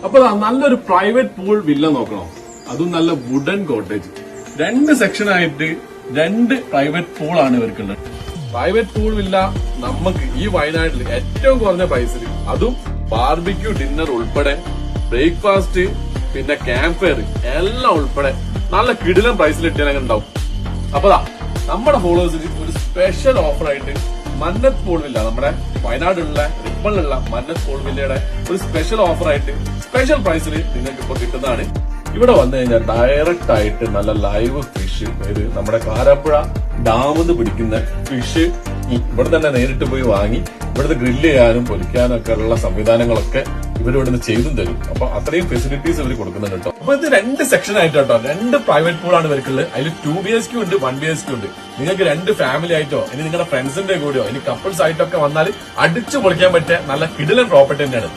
അപ്പൊ നല്ലൊരു private pool villa നോക്കണം, അതും നല്ല വുഡൻ കോട്ടേജ്. 2 സെക്ഷനായിട്ട് 2 പ്രൈവറ്റ് പൂളാണ് ഇവർക്കുള്ളത്. പ്രൈവറ്റ് പൂൾ വില്ല നമുക്ക് ഈ വയനാട്ടിൽ ഏറ്റവും കുറഞ്ഞ പൈസയിൽ, അതും ബാർബിക്യൂ ഡിന്നർ ഉൾപ്പെടെ, ബ്രേക്ക്ഫാസ്റ്റ്, പിന്നെ ക്യാമ്പ് ഫയർ എല്ലാം ഉൾപ്പെടെ നല്ല കിടിലൻ പ്രൈസിൽ ഇട്ടാൽ ഉണ്ടാവും. അപ്പൊ നമ്മുടെ ഫോളോവേഴ്സിന് ഒരു സ്പെഷ്യൽ ഓഫർ ആയിട്ട് മന്നത്ത് പൂൾ വില്ല, നമ്മുടെ വയനാടുള്ള റിപ്പണിലുള്ള മന്നത്ത് പൂൾ വില്ലയുടെ ഒരു സ്പെഷ്യൽ ഓഫർ ആയിട്ട് സ്പെഷ്യൽ പ്രൈസിൽ നിങ്ങൾക്ക് ഇപ്പൊ കിട്ടുന്നതാണ്. ഇവിടെ വന്നു കഴിഞ്ഞാൽ ഡയറക്റ്റ് ആയിട്ട് നല്ല ലൈവ് ഫിഷ്, അതായത് നമ്മുടെ കാരാപ്പുഴ ഡാമിന്ന് പിടിക്കുന്ന ഫിഷ് ഇവിടെ തന്നെ നേരിട്ട് പോയി വാങ്ങി ഇവിടുത്തെ ഗ്രില്ല് ചെയ്യാനും പൊരിക്കാനും ഒക്കെ ഉള്ള സംവിധാനങ്ങളൊക്കെ ഇവരിവിടുന്ന് ചെയ്തും തരും. അപ്പൊ അത്രയും ഫെസിലിറ്റീസ് ഇവർ കൊടുക്കുന്നുണ്ട് കേട്ടോ. അപ്പൊ ഇത് 2 സെക്ഷൻ ആയിട്ട് കേട്ടോ, 2 പ്രൈവറ്റ് പൂളാണ് ഇവർക്കുള്ളത്. അതിൽ 2 BHK ഉണ്ട്, 1 BHK ഉണ്ട്. നിങ്ങൾക്ക് 2 ഫാമിലി ആയിട്ടോ ഇനി നിങ്ങളുടെ ഫ്രണ്ട്സിന്റെ കൂടെയോ ഇനി കപ്പിൾസ് ആയിട്ടൊക്കെ വന്നാൽ അടിച്ചു പൊളിക്കാൻ പറ്റിയ നല്ല കിടിലൻ പ്രോപ്പർട്ടി തന്നെയാണ്.